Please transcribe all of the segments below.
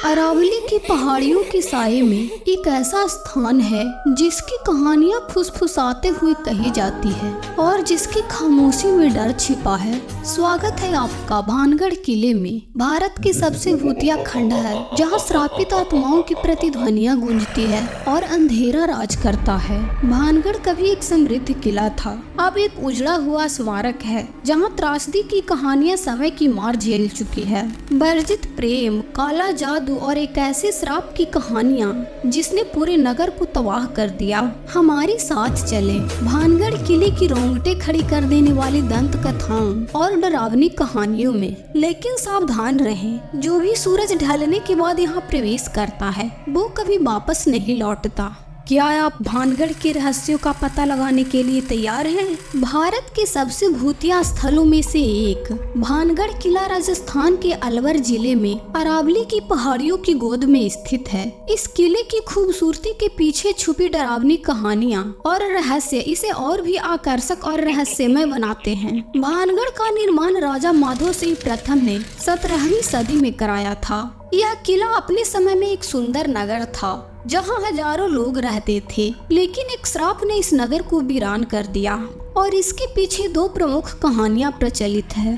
अरावली की पहाड़ियों के साए में एक ऐसा स्थान है जिसकी कहानियां फुसफुसाते हुए कही जाती है और जिसकी खामोशी में डर छिपा है। स्वागत है आपका भानगढ़ किले में, भारत के सबसे भूतिया खंडहर, जहां श्रापित आत्माओं की प्रतिध्वनियां गूंजती है और अंधेरा राज करता है। भानगढ़ कभी एक समृद्ध किला था, अब एक उजड़ा हुआ स्मारक है जहां त्रासदी की कहानियां समय की मार झेल चुकी है। वर्जित प्रेम, काला जादू और एक ऐसे श्राप की कहानियां जिसने पूरे नगर को तबाह कर दिया। हमारे साथ चले भानगढ़ किले की रोंगटे खड़ी कर देने वाली दंत कथाओं और डरावनी कहानियों में। लेकिन सावधान रहें, जो भी सूरज ढलने के बाद यहाँ प्रवेश करता है वो कभी वापस नहीं लौटता। क्या आप भानगढ़ के रहस्यों का पता लगाने के लिए तैयार हैं? भारत के सबसे भूतिया स्थलों में से एक भानगढ़ किला राजस्थान के अलवर जिले में अरावली की पहाड़ियों की गोद में स्थित है। इस किले की खूबसूरती के पीछे छुपी डरावनी कहानियां और रहस्य इसे और भी आकर्षक और रहस्यमय बनाते हैं। भानगढ़ का निर्माण राजा माधो सिंह प्रथम ने 17वीं सदी में कराया था। यह किला अपने समय में एक सुंदर नगर था जहां हजारों लोग रहते थे, लेकिन एक श्राप ने इस नगर को वीरान कर दिया और इसके पीछे दो प्रमुख कहानियां प्रचलित है।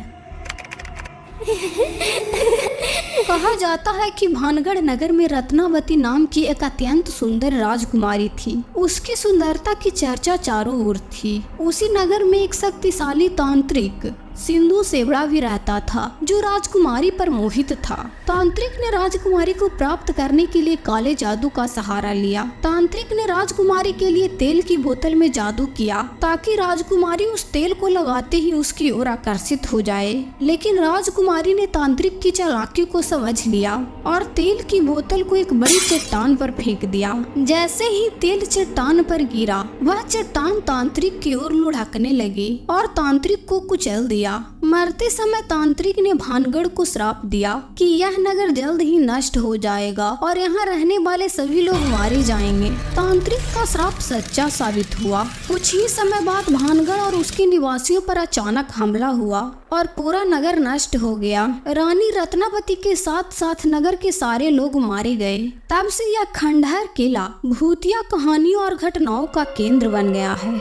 कहा जाता है कि भानगढ़ नगर में रत्नावती नाम की एक अत्यंत सुंदर राजकुमारी थी। उसकी सुंदरता की चर्चा चारों ओर थी। उसी नगर में एक शक्तिशाली तांत्रिक सिंधु सेवड़ा भी रहता था जो राजकुमारी पर मोहित था। तांत्रिक ने राजकुमारी को प्राप्त करने के लिए काले जादू का सहारा लिया। तांत्रिक ने राजकुमारी के लिए तेल की बोतल में जादू किया ताकि राजकुमारी उस तेल को लगाते ही उसकी ओर आकर्षित हो जाए। लेकिन राजकुमारी ने तांत्रिक की चालाकी को समझ लिया और तेल की बोतल को एक बड़ी चट्टान पर फेंक दिया। जैसे ही तेल चट्टान पर गिरा, वह चट्टान तांत्रिक की ओर लुढ़कने लगी और तांत्रिक को कुचल दिया। मरते समय तांत्रिक ने भानगढ़ को श्राप दिया कि यह नगर जल्द ही नष्ट हो जाएगा और यहाँ रहने वाले सभी लोग मारे जाएंगे। तांत्रिक का श्राप सच्चा साबित हुआ। कुछ ही समय बाद भानगढ़ और उसके निवासियों पर अचानक हमला हुआ और पूरा नगर नष्ट हो गया। रानी रत्नावती के साथ साथ नगर के सारे लोग मारे गए। तब से यह खंडहर किला भूतिया कहानियों और घटनाओं का केंद्र बन गया है।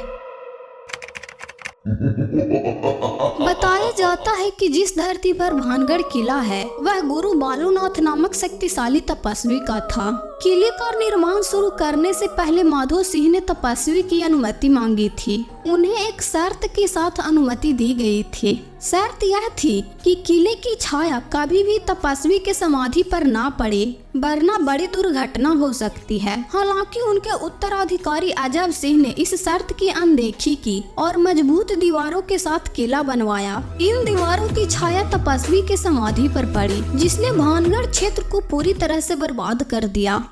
बताया जाता है कि जिस धरती पर भानगढ़ किला है वह गुरु बालूनाथ नामक शक्तिशाली तपस्वी का था। किले का निर्माण शुरू करने से पहले माधो सिंह ने तपस्वी की अनुमति मांगी थी। उन्हें एक शर्त के साथ अनुमति दी गई थी। शर्त यह थी कि किले की छाया कभी भी तपस्वी के समाधि पर ना पड़े, वरना बड़ी दुर्घटना हो सकती है। हालांकि उनके उत्तराधिकारी अजब सिंह ने इस शर्त की अनदेखी की और मजबूत दीवारों के साथ किला बनवाया। इन दीवारों की छाया तपस्वी के समाधि पर पड़ी, जिसने भानगढ़ क्षेत्र को पूरी तरह से बर्बाद कर दिया।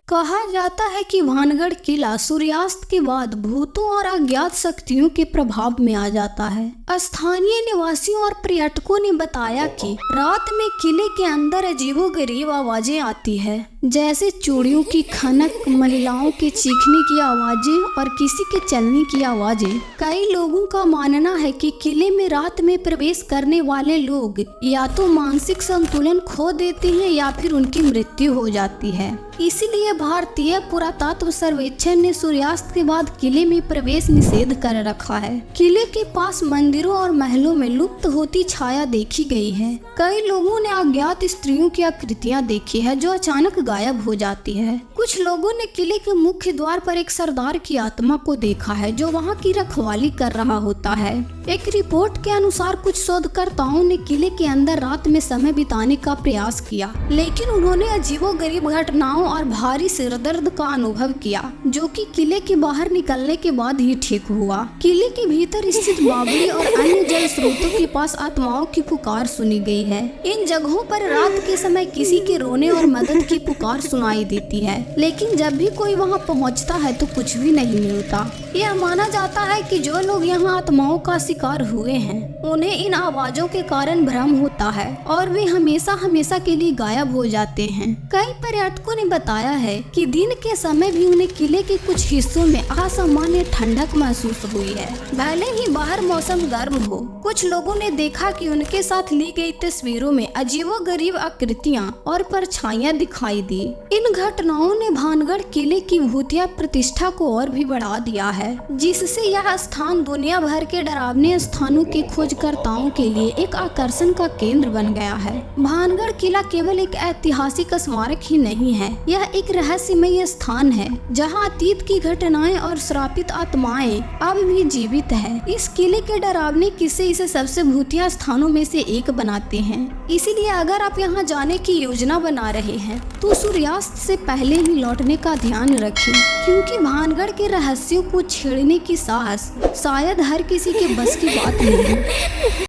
कहा जाता है कि भानगढ़ किला सूर्यास्त के बाद भूतों और अज्ञात शक्तियों के प्रभाव में आ जाता है। स्थानीय निवासियों और पर्यटकों ने बताया कि रात में किले के अंदर अजीबोगरीब आवाजें आती है, जैसे चूड़ियों की खनक, महिलाओं के चीखने की आवाजें और किसी के चलने की आवाजें। कई लोगों का मानना है कि किले में रात में प्रवेश करने वाले लोग या तो मानसिक संतुलन खो देते हैं या फिर उनकी मृत्यु हो जाती है। इसीलिए भारतीय पुरातत्व सर्वेक्षण ने सूर्यास्त के बाद किले में प्रवेश निषेध कर रखा है। किले के पास मंदिरों और महलों में लुप्त होती छाया देखी गई है। कई लोगों ने अज्ञात स्त्रियों की आकृतियां देखी है जो अचानक गायब हो जाती है। कुछ लोगों ने किले के मुख्य द्वार पर एक सरदार की आत्मा को देखा है जो वहां की रखवाली कर रहा होता है। एक रिपोर्ट के अनुसार कुछ शोधकर्ताओं ने किले के अंदर रात में समय बिताने का प्रयास किया, लेकिन उन्होंने अजीबोगरीब घटनाओं और भारी सिरदर्द का अनुभव किया, जो कि किले के बाहर निकलने के बाद ही ठीक हुआ। किले के भीतर स्थित बावड़ी और अन्य जल स्रोतों के पास आत्माओं की पुकार सुनी गई है। इन जगहों पर रात के समय किसी के रोने और मदद की पुकार सुनाई देती है। लेकिन जब भी कोई वहां पहुंचता है तो कुछ भी नहीं मिलता। यह माना जाता है कि जो लोग यहाँ आत्माओं का शिकार हुए हैं उन्हें इन आवाजों के कारण भ्रम होता है और वे हमेशा हमेशा के लिए गायब हो जाते हैं। कई पर्यटकों ने बताया है कि दिन के समय भी उन्हें किले के कुछ हिस्सों में असामान्य ठंडक महसूस हुई है, भले ही बाहर मौसम गर्म हो। कुछ लोगों ने देखा कि उनके साथ ली गई तस्वीरों में अजीबोगरीब आकृतियां और परछाइयां दिखाई दी। इन घटनाओं ने भानगढ़ किले की भूतिया प्रतिष्ठा को और भी बढ़ा दिया है, जिससे यह स्थान दुनिया भर के डरावने स्थानों के खोजकर्ताओं के लिए एक आकर्षण का केंद्र बन गया है। भानगढ़ किला केवल एक ऐतिहासिक स्मारक ही नहीं है, यह एक रहस्यमय स्थान है जहां अतीत की घटनाएं और श्रापित आत्माएं अब भी जीवित है। इस किले के डरावने किस्से इसे सबसे भूतिया स्थानों में से एक बनाते हैं। इसीलिए अगर आप यहाँ जाने की योजना बना रहे हैं तो सूर्यास्त से पहले ही लौटने का ध्यान रखें, क्योंकि भानगढ़ के रहस्यों को छेड़ने की साहस शायद हर किसी के बस की बात नहीं।